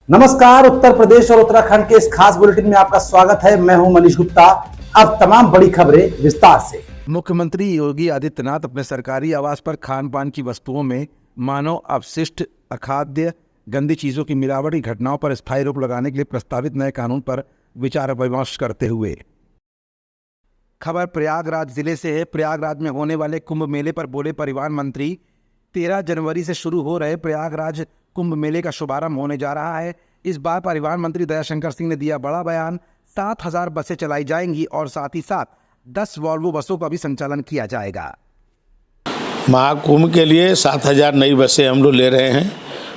नमस्कार। उत्तर प्रदेश और उत्तराखंड के इस खास बुलेटिन में आपका स्वागत है। मैं हूं मनीष गुप्ता। अब तमाम बड़ी खबरें विस्तार से। मुख्यमंत्री योगी आदित्यनाथ अपने सरकारी आवास पर खान पान की वस्तुओं में मानव अपशिष्ट, अखाद्य, गंदी चीजों की मिलावट की घटनाओं पर स्थायी रोक लगाने के लिए प्रस्तावित नए कानून पर विचार विमर्श करते हुए। खबर प्रयागराज जिले से है। प्रयागराज में होने वाले कुंभ मेले पर बोले परिवहन मंत्री, 13 जनवरी से शुरू हो रहे प्रयागराज कुंभ मेले का शुभारंभ होने जा रहा है। इस बार परिवहन मंत्री दयाशंकर सिंह ने दिया बड़ा बयान। 7,000 बसें चलाई जाएंगी और साथ ही साथ 10 वॉल्वो बसों का भी संचालन किया जाएगा। महाकुंभ के लिए 7,000 नई बसें हम लोग ले रहे हैं।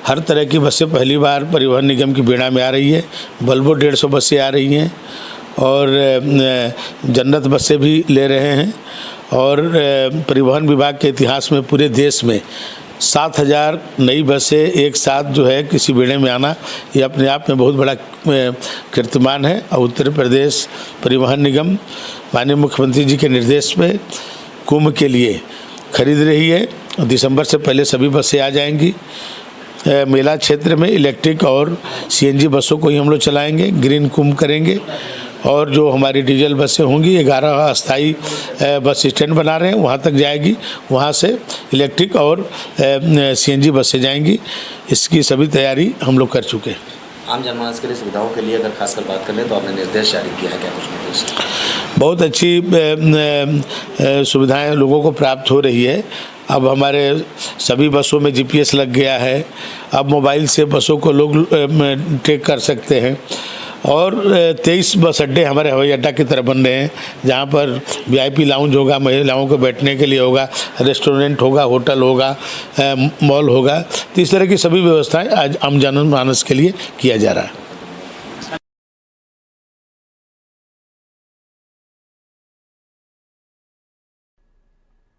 हर तरह की बसें पहली बार परिवहन निगम की बीड़ा में आ रही है। वोल्वो 150 बसें आ रही हैं और जन्नत बसें भी ले रहे हैं। और परिवहन विभाग के इतिहास में पूरे देश में 7,000 नई बसें एक साथ जो है किसी बेड़े में आना, ये अपने आप में बहुत बड़ा कीर्तिमान है। और उत्तर प्रदेश परिवहन निगम माननीय मुख्यमंत्री जी के निर्देश पे कुंभ के लिए खरीद रही है। दिसंबर से पहले सभी बसें आ जाएंगी। मेला क्षेत्र में इलेक्ट्रिक और सीएनजी बसों को ही हम लोग चलाएंगे, ग्रीन कुंभ करेंगे। और जो हमारी डीजल बसें होंगी 11 अस्थायी बस स्टैंड बना रहे हैं, वहाँ तक जाएगी। वहाँ से इलेक्ट्रिक और सीएनजी बसें जाएंगी। इसकी सभी तैयारी हम लोग कर चुके हैं। आम जनमानस के लिए सुविधाओं के लिए अगर खासकर बात कर लें तो आपने निर्देश जारी किया है, क्या कुछ निर्देश? बहुत अच्छी सुविधाएं लोगों को प्राप्त हो रही है। अब हमारे सभी बसों में जीपीएस लग गया है। अब मोबाइल से बसों को लोग ट्रैक कर सकते हैं। और 23 बस अड्डे हमारे हवाई अड्डा की तरफ बन रहे हैं, जहाँ पर वीआईपी लाउंज होगा, महिलाओं को बैठने के लिए होगा, रेस्टोरेंट होगा, होटल होगा, मॉल होगा। तो इस तरह की सभी व्यवस्थाएं आज आम जनमानस के लिए किया जा रहा है।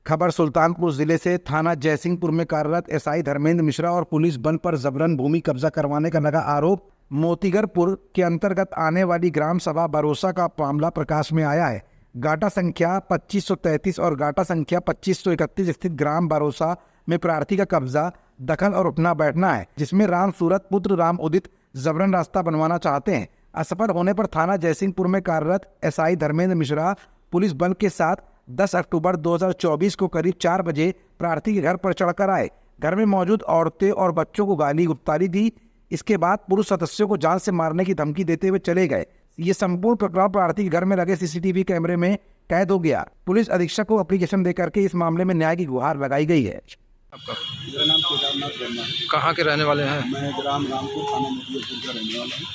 खबर सुल्तानपुर जिले से। थाना जयसिंहपुर में कार्यरत एसआई धर्मेंद्र मिश्रा और पुलिस बल पर जबरन भूमि कब्जा करवाने का लगा आरोप। मोतीगरपुर के अंतर्गत आने वाली ग्राम सभा बरोसा का मामला प्रकाश में आया है। गाटा संख्या 2533 और गाटा संख्या 2531 स्थित ग्राम बरोसा में प्रार्थी का कब्जा, दखल और उठना बैठना है, जिसमें राम सूरत पुत्र राम उदित जबरन रास्ता बनवाना चाहते हैं। असफल होने पर थाना जयसिंहपुर में कार्यरत एसआई धर्मेंद्र मिश्रा पुलिस बल के साथ 10 अक्टूबर 2024 को करीब 4 बजे प्रार्थी के घर पर चढ़कर आए। घर में मौजूद औरतें और बच्चों को गाली गुप्तारी दी। इसके बाद पुरुष सदस्यों को जान से मारने की धमकी देते हुए चले गए। ये संपूर्ण प्रकरण प्रार्थी के घर में लगे सीसीटीवी कैमरे में कैद हो गया। पुलिस अधीक्षक को एप्लीकेशन देकर के इस मामले में न्याय की गुहार लगाई गई है। मेरा नाम केदारनाथ वर्मा है। कहाँ के रहने वाले हैं? मैं ग्राम रामपुर थाना मोतीगरपुर का रहने वाला हूँ।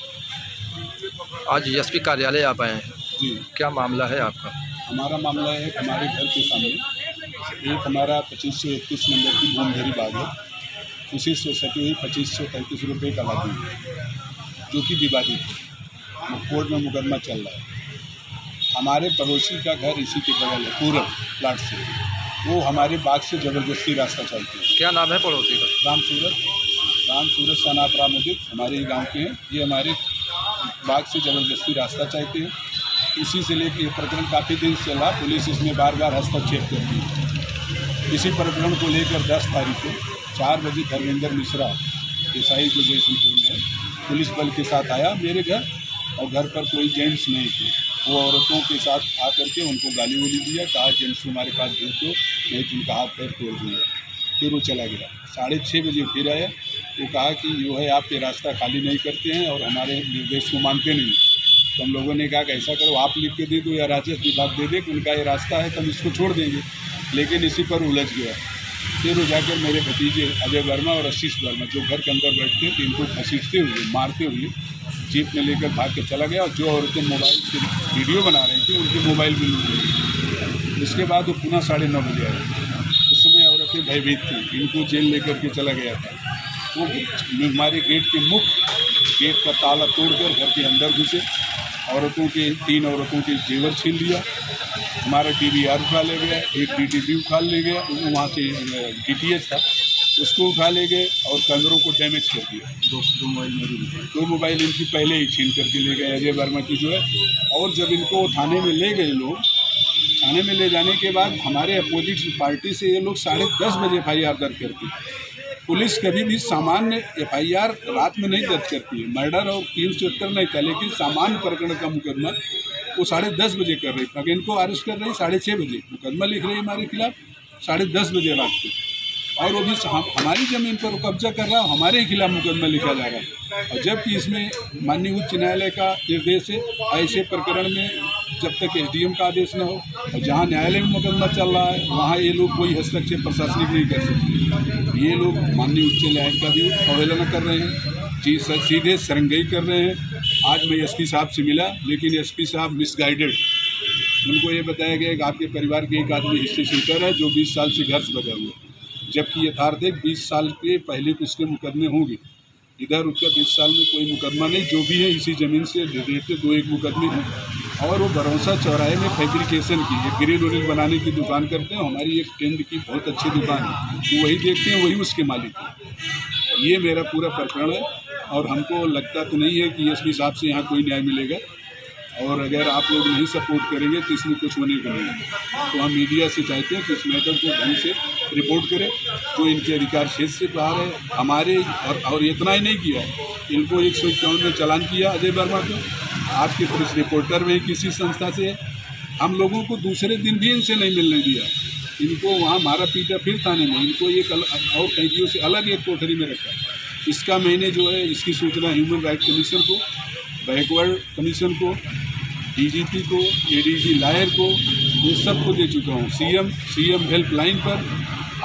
आज एसपी कार्यालय आप आए हैं, जी, क्या मामला है आपका? हमारा मामला है हमारे घर के सामने एक हमारा 2531 नंबर की भूमधरी बाग है। उसी से सटी हुई 2533 रुपये का लागी है, जो कि विवादित है। कोर्ट में मुकदमा चल रहा है। हमारे पड़ोसी का घर इसी के बगल है, पूरब प्लाट से। वो हमारे बाग से ज़बरदस्ती रास्ता चलते हैं। क्या नाम है पड़ोसी का? राम सूरत सनाप राम उदित हमारे ही गांव के हैं। ये हमारे बाग से ज़बरदस्ती रास्ता चाहते हैं। इसी से लेकर ये प्रकरण काफ़ी दिन से चला। पुलिस इसमें बार बार हस्तक्षेप करती है। इसी प्रकरण को लेकर 10 तारीख को 4 बजे धर्मेंद्र मिश्रा एसआई जो जयसिंहपुर में है, पुलिस बल के साथ आया मेरे घर। और घर पर कोई जेंट्स नहीं थे। वो औरतों के साथ आकर के उनको गाली वाली दिया, कहा जेंट्स हमारे पास भेज दो, नहीं तो उनका हाथ पैर तोड़ दूँगा। फिर वो चला गया। 6:30 बजे फिर आया। वो कहा कि जो है आप ये रास्ता खाली नहीं करते हैं और हमारे निर्देश को मानते नहीं। तो हम लोगों ने कहा कि ऐसा करो, आप लिख के दे दो या राजस्व विभाग दे दे कि उनका ये रास्ता है, तो हम इसको छोड़ देंगे। लेकिन इसी पर उलझ गया। फिर वो जाकर मेरे भतीजे अजय वर्मा और आशीष वर्मा जो घर के अंदर बैठते थे, इनको घसीटते हुए मारते हुए जीप में लेकर भाग के चला गया। और जो औरतें मोबाइल से वीडियो बना रही थी उनके मोबाइल भी लूट लिए। उसके बाद वो पुनः 9:30 बजे आए। उस समय औरतें भयभीत थी, इनको जेल लेकर के चला गया था। वो हमारे गेट के गेट का ताला तोड़कर घर के अंदर घुसे। औरतों के 3 औरतों के जेवर छीन लिया। हमारा DVR उठा ले गया, एक DTV उठा ले गया, वहाँ से DTH था उसको उठा ले गए और कैमरों को डैमेज कर दिया। 2 मोबाइल इनकी पहले ही छीन करके ले गए अजय वर्मा की जो है। और जब इनको थाने में ले गए लोग, थाने में ले जाने के बाद हमारे अपोजिट पार्टी से ये लोग 10:30 बजे FIR दर्ज करते पुलिस कभी भी सामान्य FIR रात में नहीं दर्ज करती है। मर्डर और 370 नहीं था, लेकिन सामान्य प्रकरण का मुकदमा वो 10:30 बजे कर रही। अगर इनको अरेस्ट कर रही 6:30 बजे, मुकदमा लिख रही है हमारे खिलाफ 10:30 बजे रात को, और वो भी हमारी ज़मीन पर कब्जा कर रहा है, हमारे ही खिलाफ मुकदमा लिखा जा रहा है। और जबकि इसमें माननीय उच्च न्यायालय का निर्देश है, ऐसे प्रकरण में जब तक SDM का आदेश न हो और जहाँ न्यायालय में मुकदमा चल रहा है वहाँ ये लोग कोई हस्तक्षेप प्रशासनिक नहीं कर सकते। ये लोग माननीय उच्च न्यायालय का भी अवहेलना कर रहे हैं, चीज सीधे सरंगई कर रहे हैं। आज मैं SP साहब से मिला, लेकिन SP साहब मिसगाइडेड। उनको ये बताया गया कि आपके परिवार के एक आदमी हिस्ट्री शीटर है जो 20 साल से घर से बचा हुआ है, जबकि यथार्थ 20 साल के पहले तो इसके मुकदमे होंगे। इधर उसका 20 साल में कोई मुकदमा नहीं, जो भी है इसी ज़मीन से रिलेटेड 2-1 मुकदमे हैं। और वो भरोसा चौराहे में फैब्रिकेशन की एक ग्रिल उरिल बनाने की दुकान करते हैं। हमारी एक टेंट की बहुत अच्छी दुकान है, वो वही देखते हैं, वही उसके मालिक हैं। ये मेरा पूरा प्रकरण है और हमको लगता तो नहीं है कि SP साहब से यहाँ कोई न्याय मिलेगा। और अगर आप लोग नहीं सपोर्ट करेंगे तो इसमें कुछ होने को नहीं है। तो हम मीडिया से चाहते हैं कि इस मैटर को ढंग से रिपोर्ट करें, जो इनके अधिकार क्षेत्र से बाहर है हमारे। और इतना ही नहीं किया, इनको 151 में चालान किया अजय वर्मा को। आपके पुलिस रिपोर्टर में किसी संस्था से हम लोगों को दूसरे दिन भी इनसे नहीं मिलने दिया। इनको वहाँ मारा पीटा, फिर थाने में इनको एक और कैदियों से अलग एक कोठरी में रखा। इसका मैंने जो है इसकी सूचना ह्यूमन राइट कमीशन को, बैकवर्ड कमीशन को, DGP को, ADG लायर को, ये सबको दे चुका हूँ। CM हेल्पलाइन पर,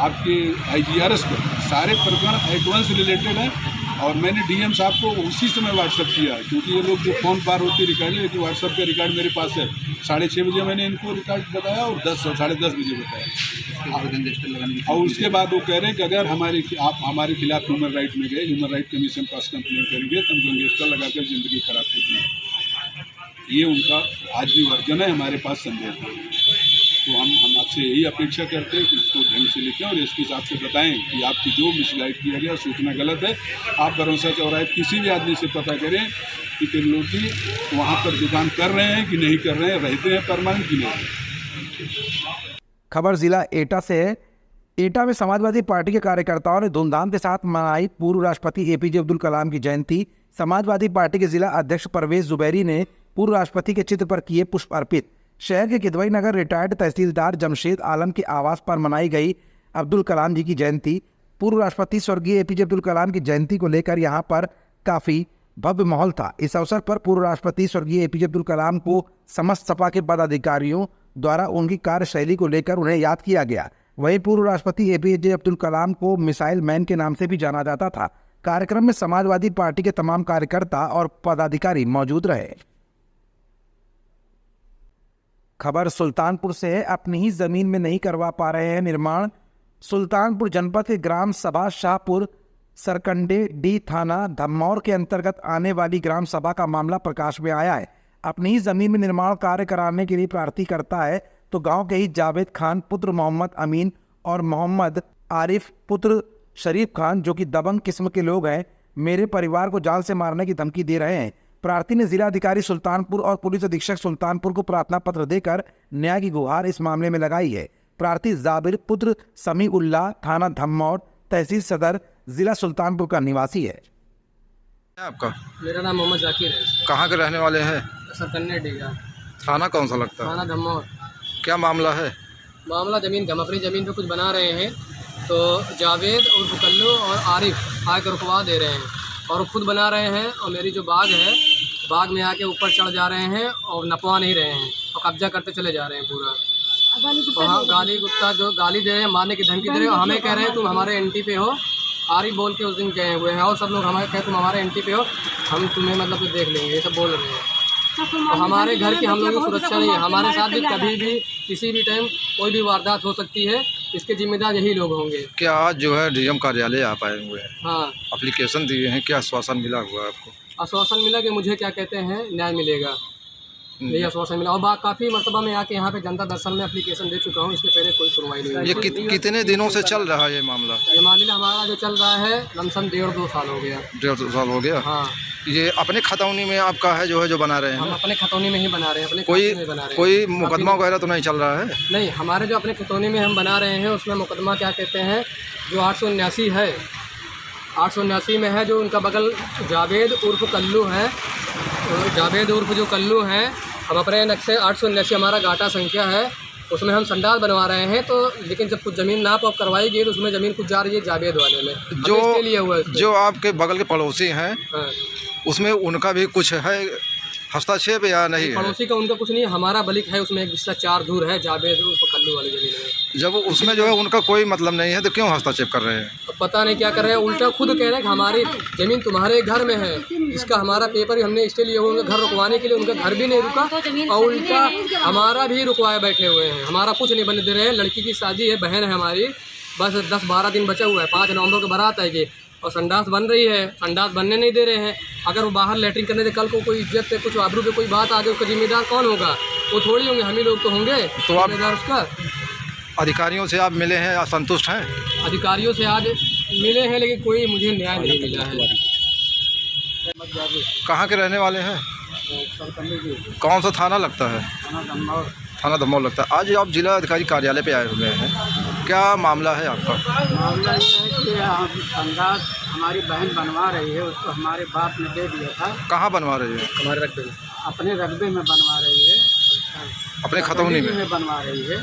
आपके IGRS पर, सारे प्रकरण एडवांस से रिलेटेड हैं। और मैंने DM साहब को उसी समय व्हाट्सअप किया, क्योंकि ये लोग जो फ़ोन पर होते रिकॉर्ड है, लेकिन व्हाट्सअप का रिकॉर्ड मेरे पास है। 6:30 बजे मैंने इनको रिकॉर्ड बताया और 10-10:30 बजे बताया। और उसके बाद वो कह रहे हैं कि अगर आप हमारे खिलाफ ह्यूमन राइट में गए, ह्यूमन राइट कमीशन पास कंप्लेन करेंगे तो हम गैंगस्टर लगाकर ज़िंदगी खराब कर देंगे। ये उनका आज भी वर्जन है, हमारे पास संदेश है। तो हम आपसे यही अपेक्षा करते हैं कि इसको ढंग से लिखें और SP साहब से बताएं कि आपकी जो मिसगाइड किया गया सूचना गलत है। आप भरोसा चौराहे किसी भी आदमी से पता करें कि त्रिलोकी वहाँ पर दुकान कर रहे हैं कि नहीं कर रहे हैं, रहते हैं परमानेंट कि नहीं। खबर जिला एटा से है। एटा में समाजवादी पार्टी के कार्यकर्ताओं ने धूमधाम के साथ मनाई पूर्व राष्ट्रपति APJ अब्दुल कलाम की जयंती। समाजवादी पार्टी के जिला अध्यक्ष परवेज जुबैरी ने पूर्व राष्ट्रपति के चित्र पर किए पुष्प अर्पित। शहर के किदवई नगर रिटायर्ड तहसीलदार जमशेद आलम के आवास पर मनाई गई अब्दुल कलाम जी की जयंती। पूर्व राष्ट्रपति स्वर्गीय APJ अब्दुल कलाम की जयंती को लेकर यहाँ पर काफ़ी भव्य माहौल था। इस अवसर पर पूर्व राष्ट्रपति स्वर्गीय APJ अब्दुल कलाम को समस्त सपा के पदाधिकारियों द्वारा उनकी कार्यशैली को लेकर उन्हें याद किया गया। वहीं पूर्व राष्ट्रपति APJ अब्दुल कलाम को मिसाइल मैन के नाम से भी जाना जाता था। कार्यक्रम में समाजवादी पार्टी के तमाम कार्यकर्ता और पदाधिकारी मौजूद रहे। खबर सुल्तानपुर से है। अपनी ही जमीन में नहीं करवा पा रहे हैं निर्माण। सुल्तानपुर जनपद के ग्राम सभा शाहपुर सरकंडे D थाना धमौर के अंतर्गत आने वाली ग्राम सभा का मामला प्रकाश में आया है। अपनी ही जमीन में निर्माण कार्य कराने के लिए प्रार्थी करता है तो गांव के ही जावेद खान पुत्र मोहम्मद अमीन और मोहम्मद आरिफ पुत्र शरीफ खान, जो कि दबंग किस्म के लोग हैं, मेरे परिवार को जान से मारने की धमकी दे रहे हैं। प्रार्थी ने जिलाधिकारी सुल्तानपुर और पुलिस अधीक्षक सुल्तानपुर को प्रार्थना पत्र देकर न्याय की गुहार इस मामले में लगाई है। प्रार्थी जाबिर पुत्र समीउल्लाह थाना धमौर तहसील सदर जिला सुल्तानपुर का निवासी है। आपका? मेरा नाम मोहम्मद जाकिर है। कहाँ के रहने वाले हैं? सरकन्ने डीगा। थाना कौन सा लगता है? थाना धमौर। क्या मामला है? मामला ज़मीन हम अपनी ज़मीन पे कुछ बना रहे हैं, तो जावेद और बुकल्लू और आरिफ आकर रुकवा दे रहे हैं और खुद बना रहे हैं। और मेरी जो बाग है, बाग में आके ऊपर चढ़ जा रहे हैं और नपवा नहीं रहे हैं और कब्जा करते चले जा रहे हैं पूरा। वहाँ गाली गुप्ता जो गाली दे रहे हैं, मारने की धमकी दे रहे हैं। हमें कह रहे हैं तुम हमारे एंटी पे हो। आरिफ बोल के उस दिन गए हुए हैं और सब लोग हमारे कहे तुम हमारे एंटी पे हो, हम तुम्हें मतलब देख लेंगे, ये सब बोल रहे हैं। तो हमारे घर की हम लोगों की सुरक्षा नहीं है। हमारे साथ भी कभी भी किसी भी टाइम कोई भी वारदात हो सकती है, इसके जिम्मेदार यही लोग होंगे। क्या आज जो है DM कार्यालय आप आए हुए हैं? हाँ, एप्लीकेशन दिए हैं, क्या आश्वासन मिला हुआ है आपको? आश्वासन मिला कि मुझे क्या कहते हैं न्याय मिलेगा, यही आश्वासन मिला। और काफ़ी मरतबा मैं आके यहाँ पे जनता दर्शन में एप्लीकेशन दे चुका हूँ, इसके पहले कोई सुनवाई नहीं हुई। ये कितने दिनों से चल रहा है ये मामला? ये मामला हमारा जो चल रहा है लमसम 1.5-2 साल हो गया। 1.5 साल हो गया। हाँ, ये अपने खतौनी में आपका है जो बना रहे हम हैं? अपने खतौनी में ही बना रहे हैं, अपने कोई में बना रहे हैं। कोई मुकदमा वगैरह तो नहीं चल रहा है? नहीं, हमारे जो अपने खतौनी में हम बना रहे हैं उसमें मुकदमा क्या कहते हैं, जो 879 है 879 में है। जो उनका बगल जावेद उर्फ कल्लू है, जावेद उर्फ जो कल्लू हैं, हम अपने नक्शे 879 हमारा गाटा संख्या है, उसमें हम संडास बनवा रहे हैं। तो लेकिन जब कुछ ज़मीन नाप आप करवाई गई तो उसमें ज़मीन कुछ जा रही है जावेद वाले में, जो इसके लिए हुआ है। जो आपके बगल के पड़ोसी हैं, हाँ। उसमें उनका भी कुछ है हस्तक्षेप या नहीं है? पड़ोसी का उनका कुछ नहीं है, हमारा बलिक है, उसमें एक हिस्सा 4 दूर है जावेद उर्फ कल्लू वाली ज़मीन में। जब उसमें जो है उनका कोई मतलब नहीं है तो क्यों हस्तक्षेप कर रहे हैं? तो पता नहीं क्या कर रहे हैं, उल्टा खुद कह रहे हैं कि हमारी ज़मीन तुम्हारे घर में है, जिसका हमारा पेपर हमने इसलिए लिया हुआ, उनका घर रुकवाने के लिए। उनका घर भी नहीं रुका और उल्टा हमारा भी रुकवाए बैठे हुए हैं। हमारा कुछ नहीं बनने दे रहे हैं। लड़की की शादी है, बहन है हमारी, बस 10-12 दिन बचा हुआ है, 5 नवंबर को बारात आएगी और संडास बन रही है, संडास बनने नहीं दे रहे हैं। अगर वो बाहर लैट्रिन करने से कल को कोई इज्जत पे कुछ आबरू पे कोई बात आ गई, उसका जिम्मेदार कौन होगा? वो थोड़ी होंगे, हम ही लोग तो होंगे तो आप जिम्मेदार उसका। अधिकारियों से आप मिले हैं, असंतुष्ट हैं? अधिकारियों से आज मिले हैं लेकिन कोई मुझे न्याय नहीं मिला है। कहाँ के रहने वाले हैं? कौन सा थाना लगता है? थाना दमोह लगता है। आज आप जिला अधिकारी कार्यालय पे आए हुए हैं, क्या मामला है आपका? मामला ये है कि हम संडास हमारी बहन बनवा रही है, उसको हमारे बाप ने दे दिया था। कहाँ बनवा रही है? हमारे रखते हैं अपने रकबे में बनवा रही है, अपने खतौनी में बनवा रही है,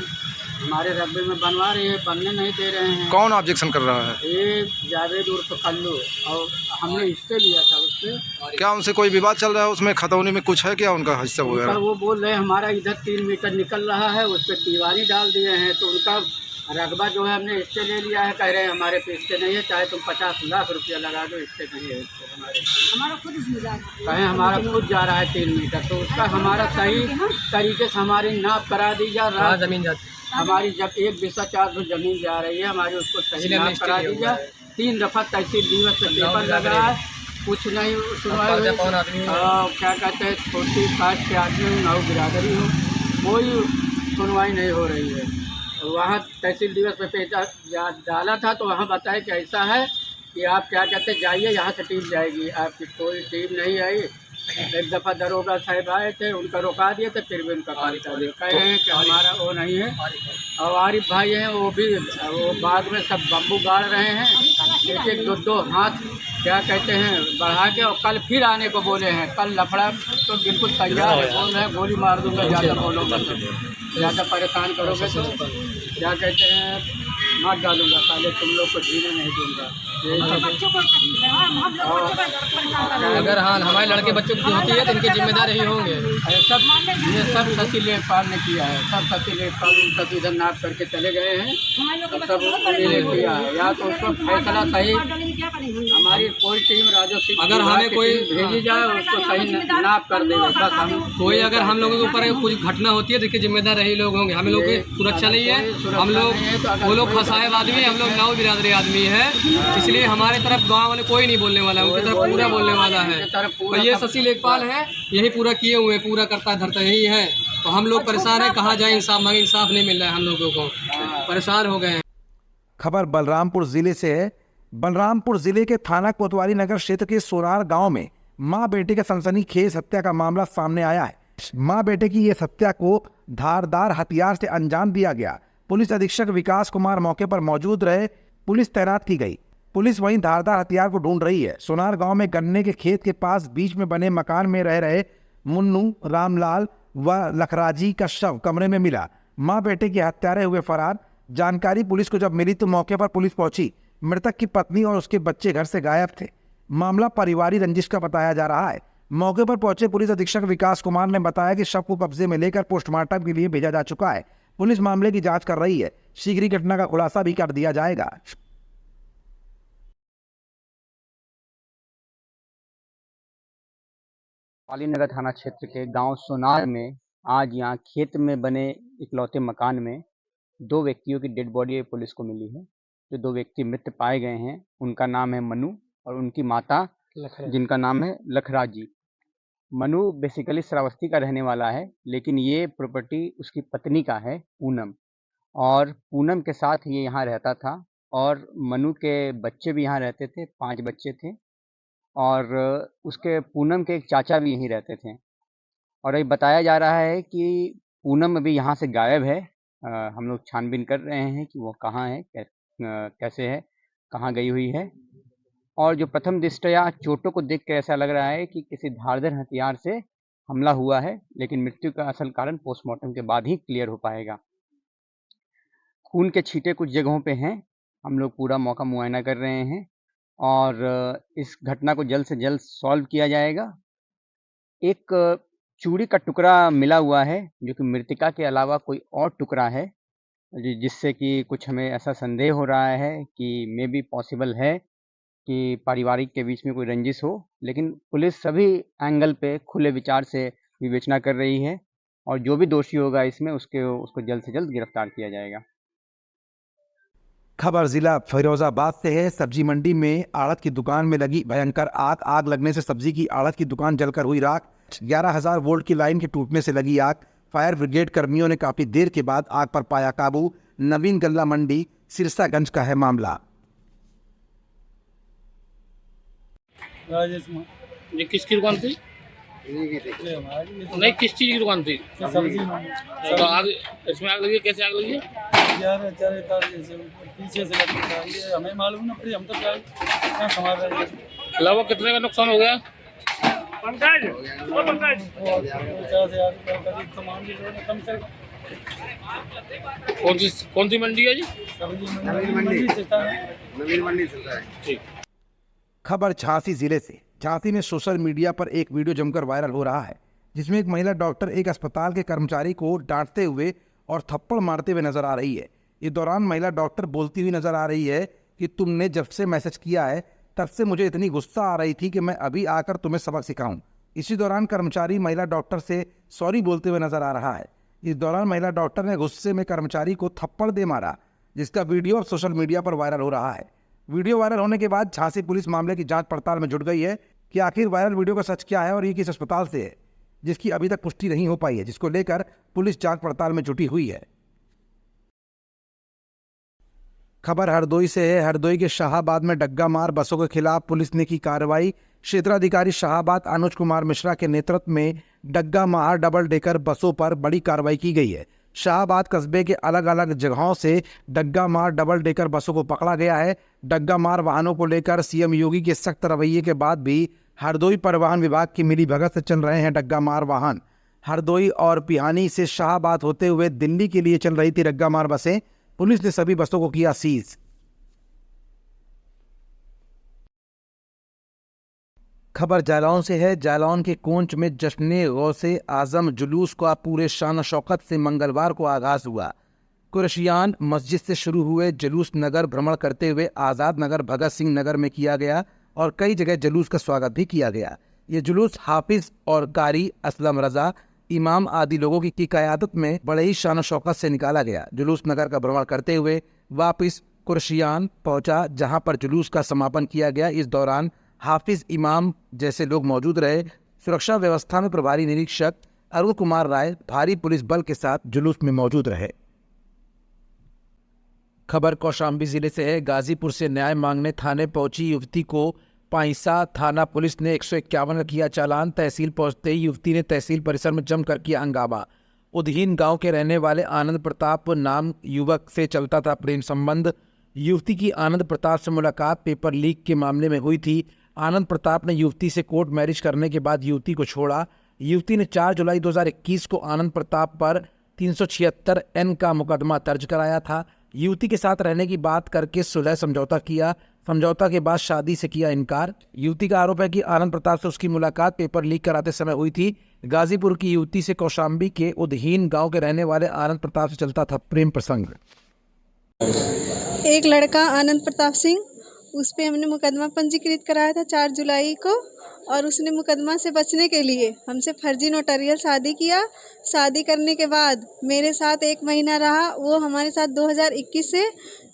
हमारे रकबे में बनवा रही है, बनने नहीं दे रहे हैं। कौन ऑब्जेक्शन कर रहा है? ये जावेद उर्फ कल्लू, और हमने हिस्से लिया था उससे। क्या उनसे कोई विवाद चल रहा है? उसमें खतौनी में कुछ है क्या उनका हिस्सा वगैरह? वो बोल रहे हैं हमारा इधर 3 मीटर निकल रहा है, उस पर दीवारी डाल दिए हैं, तो उनका रकबा जो है हमने हिस्से ले लिया है। कह रहे हैं हमारे पे हिस्से नहीं है, चाहे तुम 50 लाख रुपया लगा दो, हिस्से नहीं है हमारा खुद कहें हमारा खुद जा रहा है 3 मीटर। तो उसका हमारा सही तरीके से हमारी नाप करा दी जाए। ज़मीन जाती हमारी जब 1 बीसा 4 फुट जमीन जा रही है, हमारी उसको सही नाप करा दी जाए। 3 दफ़ा तहसील दिवस से पेपर लगा है, कुछ नहीं सुनवाई हुई। क्या कहते हैं, छोटी कास्ट के आदमी हो, नाव बिरादरी हो, कोई सुनवाई नहीं हो रही है। वहाँ तहसील दिवस पे पेपर डाला था तो वहाँ बताया कि ऐसा है कि आप क्या कहते हैं जाइए, यहाँ से टीम जाएगी। आपकी कोई टीम नहीं आई। एक दफ़ा दरोगा साहब आए थे, उनका रोका दिए थे, फिर भी उनका काम कर दिया। कह रहे हैं कि हमारा वो नहीं है। और आरिफ भाई हैं, वो भी वो बाग में सब बम्बू गाड़ रहे हैं, 1-1, 2-2 हाथ क्या कहते हैं बढ़ा के, और कल फिर आने को बोले हैं। कल लफड़ा तो बिल्कुल तैयार है, बोल रहे हैं गोली मार दूँगा ज़्यादा बोलोगे तो, ज़्यादा परेशान करोगे तो क्या कहते हैं मार डालूँगा, पहले तुम लोग को जीने नहीं दूँगा। अगर हाँ हमारे लड़के बच्चों की होती है तो इनके जिम्मेदार ही होंगे। ये सब शशि लेखपाल ने किया है, सब शशि लेखपाल उनका इधर नाप करके चले गए हैं, सब उन्होंने किया है। या तो उसको फैसला सही, हमारी कोई टीम राजस्व अगर हमें कोई भेजी जाए, उसको सही नाप कर देगा। बस हम कोई अगर हम लोगों के ऊपर कुछ घटना होती है तो इसके जिम्मेदार यही लोग होंगे। हम लोग की सुरक्षा नहीं है, हम लोग वो लोग फसाए आदमी, हम लोग नाव बिरादरी आदमी है, इसलिए हमारे तरफ गांव वाले कोई नहीं बोलने वाला है, उनकी तरफ पूरा बोलने वाला है। और ये शशि लेखपाल है, यही पूरा किए हुए, पूरा करता धरता यही है। तो हम लोग परेशान हैं, कहाँ जाए इंसाफ मांगे, इंसाफ नहीं मिल रहा है, हम लोगों को परेशान हो गए हैं। खबर बलरामपुर जिले से है। बलरामपुर जिले के थाना कोतवाली नगर क्षेत्र के सोनार गांव में मां बेटे के सनसनीखेज हत्या का मामला सामने आया है। मां बेटे की यह हत्या को धारदार हथियार से अंजाम दिया गया। पुलिस अधीक्षक विकास कुमार मौके पर मौजूद रहे, पुलिस तैनात की गई। पुलिस वहीं धारदार हथियार को ढूंढ रही है। सोनार गांव में गन्ने के खेत के पास बीच में बने मकान में रह रहे मुन्नू, रामलाल व लखराजी का शव कमरे में मिला। मां बेटे के हत्यारे हुए फरार। जानकारी पुलिस को जब मिली तो मौके पर पुलिस पहुंची। मृतक की पत्नी और उसके बच्चे घर से गायब थे। मामला पारिवारिक रंजिश का बताया जा रहा है। मौके पर पहुंचे पुलिस अधीक्षक विकास कुमार ने बताया कि शव को कब्जे में लेकर पोस्टमार्टम के लिए भेजा जा चुका है। पुलिस मामले की जांच कर रही है, शीघ्र ही घटना का खुलासा भी कर दिया जाएगा। पालीनगर थाना क्षेत्र के गांव सोनार में आज यहां खेत में बने इकलौते मकान में 2 व्यक्तियों की डेड बॉडी पुलिस को मिली है। जो 2 व्यक्ति मृत पाए गए हैं उनका नाम है मनु और उनकी माता जिनका नाम है लखराजी। मनु बेसिकली श्रावस्ती का रहने वाला है, लेकिन ये प्रॉपर्टी उसकी पत्नी का है पूनम, और पूनम के साथ ये यहाँ रहता था। और मनु के बच्चे भी यहाँ रहते थे, 5 बच्चे थे, और उसके पूनम के एक चाचा भी यहीं रहते थे। और ये बताया जा रहा है कि पूनम अभी यहाँ से गायब है। हम लोग छानबीन कर रहे हैं कि वो कहाँ है, कैसे है, कहाँ गई हुई है। और जो प्रथम दृष्टया चोटों को देख कर ऐसा लग रहा है कि किसी धारदार हथियार से हमला हुआ है, लेकिन मृत्यु का असल कारण पोस्टमार्टम के बाद ही क्लियर हो पाएगा। खून के छींटे कुछ जगहों पे हैं, हम लोग पूरा मौका मुआयना कर रहे हैं और इस घटना को जल्द से जल्द सॉल्व किया जाएगा। एक चूड़ी का टुकड़ा मिला हुआ है जो कि मृतिका के अलावा कोई और टुकड़ा है, जिससे कि कुछ हमें ऐसा संदेह हो रहा है कि मे बी पॉसिबल है कि पारिवारिक के बीच में कोई रंजिश हो, लेकिन पुलिस सभी एंगल पे खुले विचार से विवेचना कर रही है और जो भी दोषी होगा इसमें उसको जल्द से जल्द गिरफ्तार किया जाएगा। खबर जिला फिरोजाबाद से है। सब्जी मंडी में आड़त की दुकान में लगी भयंकर आग लगने से सब्जी की आड़त की दुकान जलकर हुई राख। 11,000 वोल्ट की लाइन के टूटने से लगी आग। फायर ब्रिगेड कर्मियों ने काफी देर के बाद आग पर पाया काबू। नवीन गल्ला मंडी सिरसागंज का है मामला। ये किसकी दुकान थी? नहीं, किस चीज़ की दुकान थी? सब्जी। तो आग, इसमें आग लगी, कैसे आग लगी? यार पीछे से लगी, हमें मालूम ना पड़ी, हम तो क्या संभाल रहे हैं। लगभग कितने का नुकसान हो गया? 50,000 करीब तो मान लीजिए कम से कौन सी मंडी है जी? नवीन मंडी से। ठीक। खबर झांसी जिले से। झांसी में सोशल मीडिया पर एक वीडियो जमकर वायरल हो रहा है, जिसमें एक महिला डॉक्टर एक अस्पताल के कर्मचारी को डांटते हुए और थप्पड़ मारते हुए नजर आ रही है। इस दौरान महिला डॉक्टर बोलती हुई नजर आ रही है कि तुमने जब से मैसेज किया है तब से मुझे इतनी गुस्सा आ रही थी कि मैं अभी आकर तुम्हें सबक सिखाऊं। इसी दौरान कर्मचारी महिला डॉक्टर से सॉरी बोलते हुए नजर आ रहा है। इस दौरान महिला डॉक्टर ने गुस्से में कर्मचारी को थप्पड़ दे मारा, जिसका वीडियो अब सोशल मीडिया पर वायरल हो रहा है। वीडियो वायरल होने के बाद झांसी पुलिस मामले की जांच पड़ताल में जुट गई है कि आखिर वायरल वीडियो का सच क्या है और ये किस अस्पताल से है, जिसकी अभी तक पुष्टि नहीं हो पाई है, जिसको लेकर पुलिस जांच पड़ताल में जुटी हुई है। खबर हरदोई से है। हरदोई के शाहाबाद में डग्गा मार बसों के खिलाफ पुलिस ने की कार्रवाई। क्षेत्राधिकारी शाहाबाद अनुज कुमार मिश्रा के नेतृत्व में डग्गा मार डबल डेकर बसों पर बड़ी कार्रवाई की गई है। शाहाबाद कस्बे के अलग अलग जगहों से डग्गा मार डबल डेकर बसों को पकड़ा गया है। डग्गा मार वाहनों को लेकर सीएम योगी के सख्त रवैये के बाद भी हरदोई परिवहन विभाग की मिलीभगत से चल रहे हैं डग्गा मार वाहन। हरदोई और पिहानी से शाहाबाद होते हुए दिल्ली के लिए चल रही थी डग्गा मार बसें। पुलिस ने सभी बसों को किया सीज। खबर जालौन से है। जालौन के कोंच में जश्न गौसे आजम जुलूस का पूरे शान शौकत से मंगलवार को आगाज हुआ। कुरशियान मस्जिद से शुरू हुए जुलूस नगर भ्रमण करते हुए आज़ाद नगर, भगत सिंह नगर में किया गया और कई जगह जुलूस का स्वागत भी किया गया। ये जुलूस हाफिज और कारी असलम रजा इमाम आदि लोगों की क़यादत में बड़े ही शान शौकत से निकाला गया। जुलूस नगर का भ्रमण करते हुए वापस कुरशियान पहुंचा, जहां पर जुलूस का समापन किया गया। इस दौरान हाफिज इमाम जैसे लोग मौजूद रहे। सुरक्षा व्यवस्था में प्रभारी निरीक्षक अरुण कुमार राय भारी पुलिस बल के साथ जुलूस में मौजूद रहे। खबर कौशाम्बी जिले से है। गाजीपुर से न्याय मांगने थाने पहुंची युवती को पाइसा थाना पुलिस ने 151 किया चालान। तहसील पहुंचते ही युवती ने तहसील परिसर में जमकर किया हंगामा। उदहीन गांव के रहने वाले आनंद प्रताप नाम युवक से चलता था प्रेम संबंध। युवती की आनंद प्रताप से मुलाकात पेपर लीक के मामले में हुई थी। आनंद प्रताप ने युवती से कोर्ट मैरिज करने के बाद युवती को छोड़ा। युवती ने 4 जुलाई 2021 को आनंद प्रताप पर 376N का मुकदमा दर्ज कराया था। युवती के साथ रहने की बात करके सुलह समझौता किया। समझौता के बाद शादी से किया इनकार। युवती का आरोप है कि आनंद प्रताप से उसकी मुलाकात पेपर लीक कराते समय हुई थी। गाजीपुर की युवती से कौशाम्बी के उदहीन गांव के रहने वाले आनंद प्रताप से चलता था प्रेम प्रसंग। एक लड़का आनंद प्रताप सिंह, उस पर हमने मुकदमा पंजीकृत कराया था 4 जुलाई को, और उसने मुकदमा से बचने के लिए हमसे फर्जी नोटरियल शादी किया। शादी करने के बाद मेरे साथ 1 महीना रहा। वो हमारे साथ 2021 से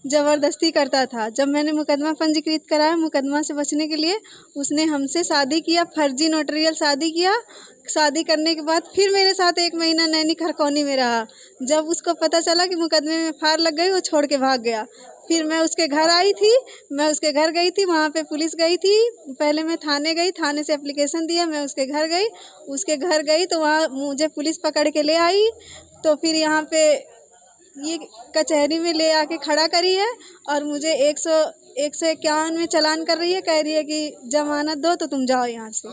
ज़बरदस्ती करता था। जब मैंने मुकदमा पंजीकृत कराया मुकदमा से बचने के लिए, उसने हमसे शादी किया, फर्जी नोटरियल शादी किया। शादी करने के बाद फिर मेरे साथ 1 महीना नैनी खरकौनी में रहा। जब उसको पता चला कि मुकदमे में फार लग गई, वो छोड़ के भाग गया। फिर मैं उसके घर आई थी, मैं उसके घर गई थी, वहाँ पे पुलिस गई थी। पहले मैं थाने गई, थाने से एप्लीकेशन दिया, मैं उसके घर गई। उसके घर गई तो वहाँ मुझे पुलिस पकड़ के ले आई। तो फिर यहाँ पे ये कचहरी में ले आके खड़ा करी है और मुझे 151 में चालान कर रही है, कह रही है कि जमानत दो तो तुम जाओ यहाँ से।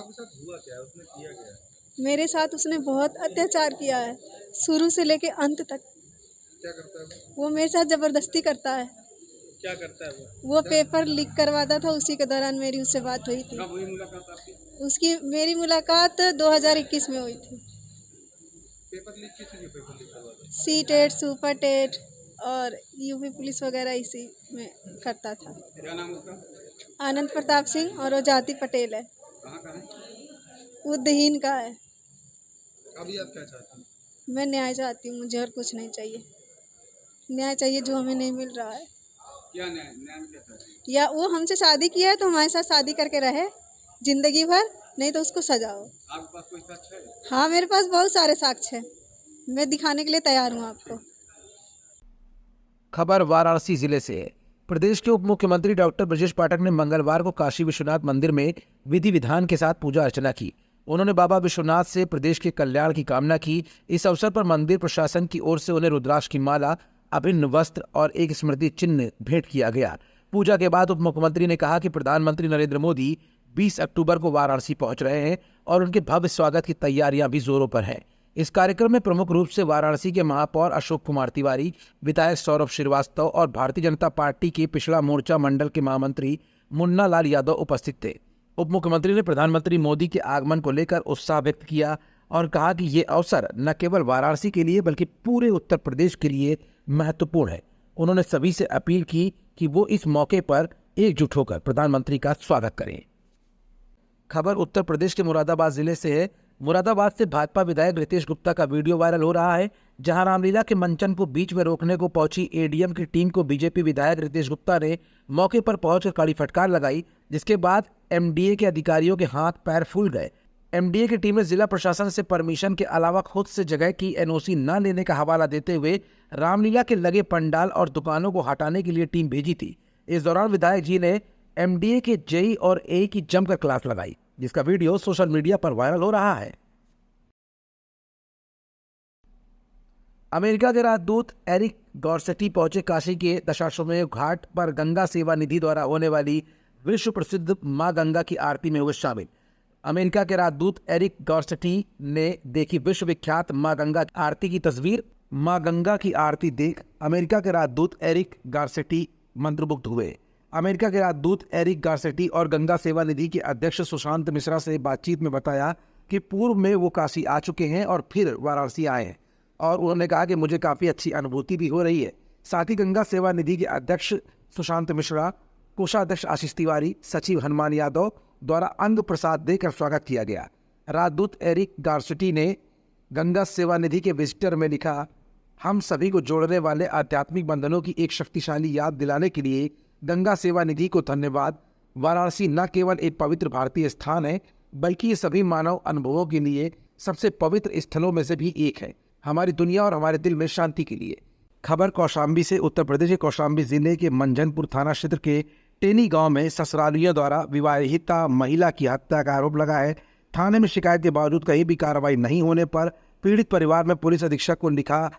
मेरे साथ उसने बहुत अत्याचार किया है, शुरू से लेके अंत तक। क्या करता है वो मेरे साथ जबरदस्ती करता है। क्या करता है वो पेपर लीक करवाता था, उसी के दौरान मेरी उससे बात हुई थी। कब हुई मुलाकात आपकी? उसकी मेरी मुलाकात 2021 में हुई थी। पेपर लीक किस चीज़ के पेपर लीक करवाता? सी टेट, सुपर टेट और यूपी पुलिस वगैरह इसी में करता था। क्या नाम उसका? आनंद प्रताप सिंह, और वो जाति पटेल है। कहाँ का है? वो दहीन का है। अभी आप क्या चाहते हैं? मैं न्याय चाहती हूँ, मुझे और कुछ नहीं चाहिए। न्याय चाहिए जो हमें नहीं मिल रहा है। क्या न्याय में क्या चाहते हैं? या वो हमसे शादी किया है तो हमारे साथ शादी करके रहे जिंदगी भर, नहीं तो उसको सजा हो। आपके पास कोई साक्ष्य है? हाँ, मेरे पास बहुत सारे साक्ष्य हैं, मैं दिखाने के लिए तैयार हूँ आपको। खबर वाराणसी जिले से है। प्रदेश के उप मुख्यमंत्री डॉक्टर ब्रजेश पाठक ने मंगलवार को काशी विश्वनाथ मंदिर में विधि विधान के साथ पूजा अर्चना की। उन्होंने बाबा विश्वनाथ से प्रदेश के कल्याण की कामना की। इस अवसर पर मंदिर प्रशासन की ओर से उन्हें रुद्राक्ष की माला, अभिन्न वस्त्र और एक स्मृति चिन्ह भेंट किया गया। पूजा के बाद उप मुख्यमंत्री ने कहा कि प्रधानमंत्री नरेंद्र मोदी 20 अक्टूबर को वाराणसी पहुंच रहे हैं और उनके भव्य स्वागत की तैयारियां भी जोरों पर हैं। इस कार्यक्रम में प्रमुख रूप से वाराणसी के महापौर अशोक कुमार तिवारी, विधायक सौरभ श्रीवास्तव और भारतीय जनता पार्टी के पिछड़ा मोर्चा मंडल के महामंत्री मुन्ना लाल यादव उपस्थित थे। उप मुख्यमंत्री ने प्रधानमंत्री मोदी के आगमन को लेकर उत्साह व्यक्त किया और कहा कि ये अवसर न केवल वाराणसी के लिए बल्कि पूरे उत्तर प्रदेश के लिए महत्वपूर्ण है। उन्होंने सभी से अपील की कि वो इस मौके पर एकजुट होकर प्रधानमंत्री का स्वागत करें। खबर उत्तर प्रदेश के मुरादाबाद जिले से है। मुरादाबाद से भाजपा विधायक रितेश गुप्ता का वीडियो वायरल हो रहा है, जहां रामलीला के मंचन को बीच में रोकने को पहुंची एडीएम की टीम को बीजेपी विधायक रितेश गुप्ता ने मौके पर पहुंचकर कड़ी फटकार लगाई, जिसके बाद एमडीए के अधिकारियों के हाथ पैर फूल गए। एमडीए की टीम ने जिला प्रशासन से परमिशन के अलावा खुद से जगह की एनओसी न लेने का हवाला देते हुए रामलीला के लगे पंडाल और दुकानों को हटाने के लिए टीम भेजी थी। इस दौरान विधायक जी ने एमडीए के जेई और ए की जमकर क्लास लगाई, जिसका वीडियो सोशल मीडिया पर वायरल हो रहा है। अमेरिका के राजदूत एरिक गॉर्सेटी पहुंचे काशी के दशाश्वमेध घाट पर गंगा सेवा निधि द्वारा होने वाली विश्व प्रसिद्ध मां गंगा की आरती में हुए शामिल। अमेरिका के राजदूत एरिक गॉर्सेटी ने देखी विश्व विख्यात मां गंगा आरती की तस्वीर। मां गंगा की आरती देख अमेरिका के राजदूत एरिक गार्सेटी मंत्रमुग्ध हुए। अमेरिका के राजदूत एरिक गार्सेटी और गंगा सेवा निधि के अध्यक्ष सुशांत मिश्रा से बातचीत में बताया कि पूर्व में वो काशी आ चुके हैं और फिर वाराणसी आए हैं, और उन्होंने कहा कि मुझे काफ़ी अच्छी अनुभूति भी हो रही है। साथ ही गंगा सेवा निधि के अध्यक्ष सुशांत मिश्रा, कोषाध्यक्ष आशीष तिवारी, सचिव हनुमान यादव द्वारा अंग प्रसाद देकर स्वागत किया गया। राजदूत एरिक गार्सेटी ने गंगा सेवा निधि के विजिटर में लिखा, हम सभी को जोड़ने वाले आध्यात्मिक बंधनों की एक शक्तिशाली याद दिलाने के लिए गंगा सेवा निधि को धन्यवाद। वाराणसी न केवल एक पवित्र भारतीय स्थान है, बल्कि ये सभी मानव अनुभवों के लिए सबसे पवित्र स्थलों में से भी एक है, हमारी दुनिया और हमारे दिल में शांति के लिए। खबर कौशाम्बी से। उत्तर प्रदेश के कौशाम्बी जिले के मंझनपुर थाना क्षेत्र के टेनी गांव में ससुरालियों द्वारा विवाहिता महिला की हत्या का आरोप लगा है। थाने में शिकायत के बावजूद कहीं भी कार्रवाई नहीं होने पर पीड़ित परिवार में पुलिस अधीक्षक को लिखा।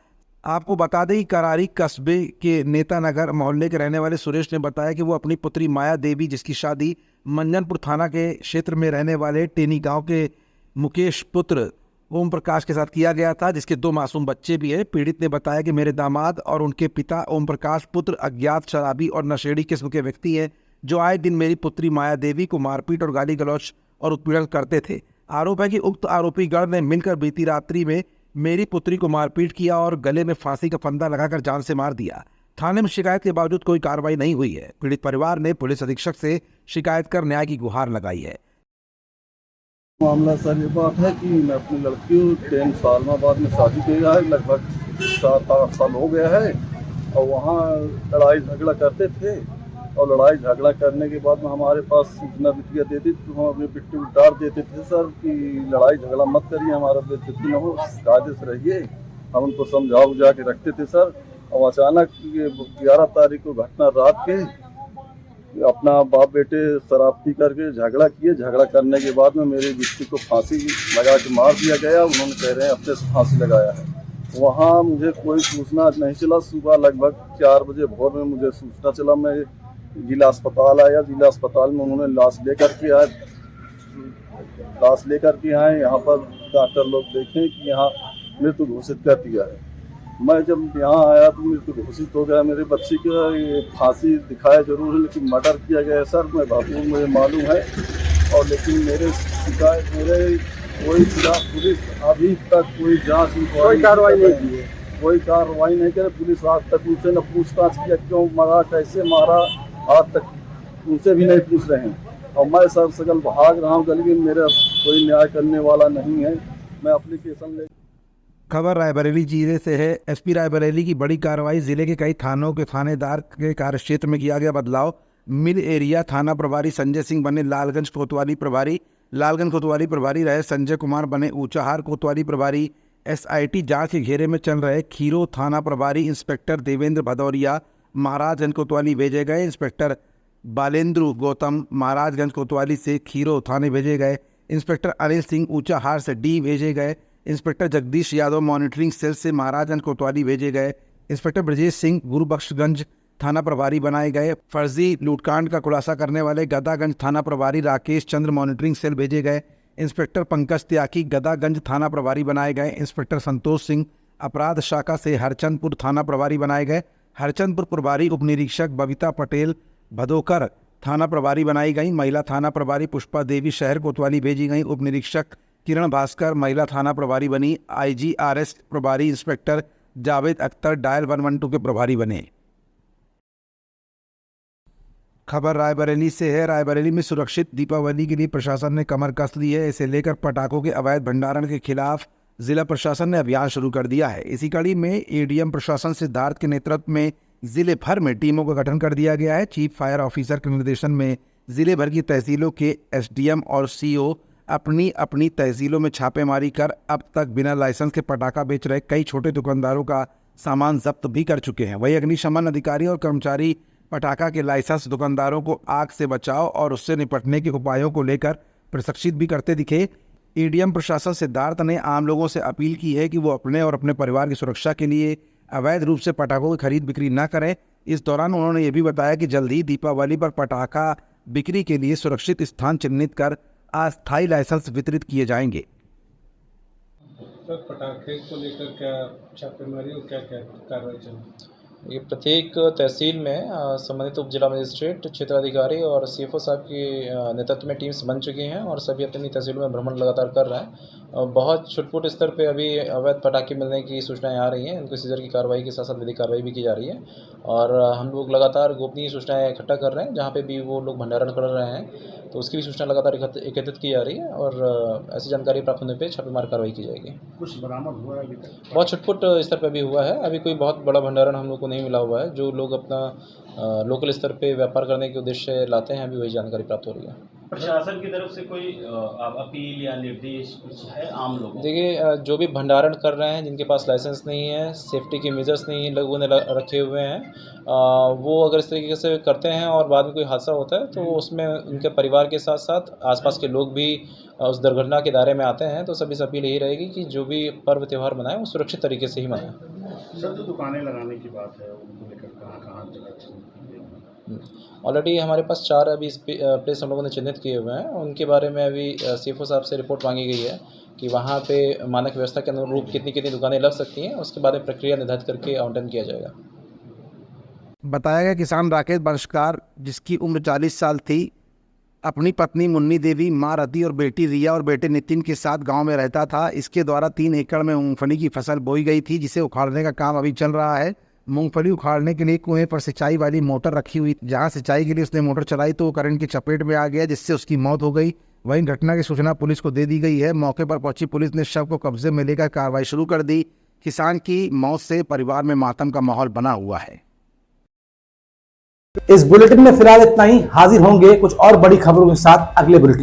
आपको बता दें कि करारी कस्बे के नेता नगर मोहल्ले के रहने वाले सुरेश ने बताया कि वो अपनी पुत्री माया देवी, जिसकी शादी मंझनपुर थाना के क्षेत्र में रहने वाले टेनी गांव के मुकेश पुत्र ओम प्रकाश के साथ किया गया था, जिसके 2 मासूम बच्चे भी हैं। पीड़ित ने बताया कि मेरे दामाद और उनके पिता ओम प्रकाश पुत्र अज्ञात शराबी और नशेड़ी किस्म के व्यक्ति हैं, जो आए दिन मेरी पुत्री माया देवी को मारपीट और गाली गलौच और उत्पीड़न करते थे। आरोप है कि उक्त आरोपी गण ने मिलकर बीती रात्रि में मेरी पुत्री को मारपीट किया और गले में फांसी का फंदा लगाकर जान से मार दिया। थाने में शिकायत के बावजूद कोई कार्रवाई नहीं हुई है। पीड़ित परिवार ने पुलिस अधीक्षक से शिकायत कर न्याय की गुहार लगाई है। मामला सर ये बात है कि मैं अपनी लड़की को 10 साल बाद में शादी किया है, लगभग 7-8 साल हो गया है, और वहाँ लड़ाई झगड़ा करते थे, और लड़ाई झगड़ा करने के बाद में हमारे पास सूचना बिटिया देती तो हम अपनी बिट्टी उतार देते थे सर कि लड़ाई झगड़ा मत करिए, हमारा बेइज्जती न हो, कायदे से रहिए। हम उनको समझा बुझा के रखते थे सर। और अचानक 11 तारीख को घटना रात के अपना बाप बेटे शराब पी करके झगड़ा किए। झगड़ा करने के बाद में मेरी बिट्टी को फांसी लगा के मार दिया गया। उन्होंने कह रहे हैं अपने से फांसी लगाया है। वहाँ मुझे कोई सूचना नहीं चला। सुबह लगभग 4 बजे भोर में मुझे सूचना चला। मैं जिला अस्पताल आया। जिला अस्पताल में उन्होंने लाश लेकर के आए। यहाँ पर डॉक्टर लोग देखें कि यहाँ मृत्यु घोषित कर दिया है। मैं जब यहाँ आया तो मृत्यु घोषित हो गया। मेरे बच्चे का ये फांसी दिखाया जरूर है, लेकिन मर्डर किया गया है सर। मैं भरपूर मुझे मालूम है, और लेकिन मेरे कोई खिलाफ पुलिस अभी तक कोई जांच कोई कार्रवाई नहीं की है। कोई कार्रवाई नहीं करे पुलिस। आज तक उनसे न पूछताछ किया, क्यों मारा, कैसे मारा, आज तक उनसे भी नहीं पूछ रहे हैं। और मैं सर सकल भाग रहा हूँ, लेकिन मेरा कोई न्याय करने वाला नहीं है। मैं एप्लीकेशन ले। खबर रायबरेली जिले से है। एसपी रायबरेली की बड़ी कार्रवाई। जिले के कई थानों के थानेदार के कार्यक्षेत्र में किया गया बदलाव। मिल एरिया थाना प्रभारी संजय सिंह बने लालगंज कोतवाली प्रभारी। लालगंज कोतवाली प्रभारी रहे संजय कुमार बने ऊंचाहार कोतवाली प्रभारी। एसआईटी जांच के घेरे में चल रहे खीरो थाना प्रभारी इंस्पेक्टर देवेंद्र भदौरिया महाराजगंज कोतवाली भेजे गए। इंस्पेक्टर बालेंद्र गौतम महाराजगंज कोतवाली से खीरो थाने भेजे गए। इंस्पेक्टर अनिल सिंह ऊंचाहार से डी भेजे गए। Inspector Jagdish Yadav monitoring cell से महाराजगंज कोतवाली भेजे गए। इंस्पेक्टर ब्रजेश सिंह गुरुबख्शगंज थाना प्रभारी बनाए गए। फर्जी लूटकांड का खुलासा करने वाले गदागंज थाना प्रभारी राकेश चंद्र मॉनिटरिंग सेल भेजे गए। इंस्पेक्टर पंकज त्यागी गदागंज थाना प्रभारी बनाए गए। इंस्पेक्टर संतोष सिंह अपराध शाखा से हरचंदपुर थाना प्रभारी बनाए गए। हरचंदपुर प्रभारी उप निरीक्षक बबीता पटेल भदोकर थाना प्रभारी बनाई गई। महिला थाना प्रभारी पुष्पा देवी शहर कोतवाली भेजी गई। उप निरीक्षक किरण भास्कर महिला थाना प्रभारी बनी। IGRS प्रभारी इंस्पेक्टर जावेद अख्तर डायल 112 के प्रभारी बने। खबर रायबरेली से है। रायबरेली में सुरक्षित दीपावली के लिए प्रशासन ने कमर कस ली है। इसे लेकर पटाखों के अवैध भंडारण के खिलाफ जिला प्रशासन ने अभियान शुरू कर दिया है। इसी कड़ी में ADM प्रशासन सिद्धार्थ के नेतृत्व में जिले भर में टीमों का गठन कर दिया गया है। चीफ फायर ऑफिसर के निर्देशन में जिले भर की तहसीलों के SDM और CO अपनी अपनी तहसीलों में छापेमारी कर अब तक बिना लाइसेंस के पटाखा बेच रहे कई छोटे दुकानदारों का सामान जब्त भी कर चुके हैं। वहीं अग्निशमन अधिकारी और कर्मचारी पटाखा के लाइसेंस दुकानदारों को आग से बचाव और उससे निपटने के उपायों को लेकर प्रशिक्षित भी करते दिखे। ADM प्रशासन सिद्धार्थ ने आम लोगों से अपील की है कि वो अपने और अपने परिवार की सुरक्षा के लिए अवैध रूप से पटाखों की खरीद बिक्री न करें। इस दौरान उन्होंने ये भी बताया कि जल्द ही दीपावली पर पटाखा बिक्री के लिए सुरक्षित स्थान चिन्हित कर अस्थायी लाइसेंस वितरित किए जाएंगे। सर, पटाखे को लेकर क्या छापेमारी और क्या क्या कार्रवाई चल रही है? ये प्रत्येक तहसील में संबंधित उप जिला मजिस्ट्रेट, क्षेत्राधिकारी और CFO साहब की नेतृत्व में टीम्स बन चुकी हैं और सभी अपनी तहसीलों में भ्रमण लगातार कर रहे हैं। बहुत छुटपुट स्तर पे अभी अवैध पटाखे मिलने की सूचनाएं आ रही हैं। इनको सीजर की कार्रवाई के साथ साथ विधिक कार्रवाई भी की जा रही है और हम लोग लगातार गोपनीय सूचनाएं इकट्ठा कर रहे हैं। जहाँ पे भी वो लोग भंडारण कर रहे हैं तो उसकी भी सूचना लगातार एकत्रित की जा रही है और ऐसी जानकारी प्राप्त होने पर छापेमार कार्रवाई की जाएगी। कुछ बरामद हुआ है अभी तक? बहुत छुटपुट स्तर पर भी हुआ है। अभी कोई बहुत बड़ा भंडारण हम लोग को नहीं मिला हुआ है। जो लोग अपना लोकल स्तर पे व्यापार करने के उद्देश्य से लाते हैं, अभी वही जानकारी प्राप्त हो रही है। प्रशासन की तरफ से कोई अपील या निर्देश कुछ है आम लोगों? देखिए, जो भी भंडारण कर रहे हैं, जिनके पास लाइसेंस नहीं है, सेफ्टी के मेजर्स नहीं है, लोगों ने रखे हुए हैं, वो अगर इस तरीके से करते हैं और बाद में कोई हादसा होता है तो उसमें उनके परिवार के साथ साथ आसपास के लोग भी उस दुर्घटना के दायरे में आते हैं। तो सभी से अपील यही रहेगी कि जो भी पर्व त्यौहार मनाएं वो सुरक्षित तरीके से ही मनाएं। सर, जो दुकानें लगाने की बात है उनको लेकर कहाँ ऑलरेडी हमारे पास 4 अभी प्लेस हम लोगों ने चिन्हित किए हुए हैं। उनके बारे में अभी CFO साहब से रिपोर्ट मांगी गई है कि वहाँ पे मानक व्यवस्था के अनुरूप कितनी कितनी दुकानें लग सकती हैं। उसके बाद प्रक्रिया निर्धारित करके आवंटन किया जाएगा। बताया गया किसान राकेश बंशकार, जिसकी उम्र 40 साल थी, अपनी पत्नी मुन्नी देवी, माँ रति और बेटी रिया और बेटे नितिन के साथ गांव में रहता था। इसके द्वारा 3 एकड़ में मूंगफली की फसल बोई गई थी, जिसे उखाड़ने का काम अभी चल रहा है। मूंगफली उखाड़ने के लिए कुएं पर सिंचाई वाली मोटर रखी हुई, जहां सिंचाई के लिए उसने मोटर चलाई तो वो करंट की चपेट में आ गया, जिससे उसकी मौत हो गई। वहीं घटना की सूचना पुलिस को दे दी गई है। मौके पर पहुंची पुलिस ने शव को कब्जे में लेकर कार्रवाई शुरू कर दी। किसान की मौत से परिवार में मातम का माहौल बना हुआ है। इस बुलेटिन में फिलहाल इतना ही। हाजिर होंगे कुछ और बड़ी खबरों के साथ अगले बुलेटिन।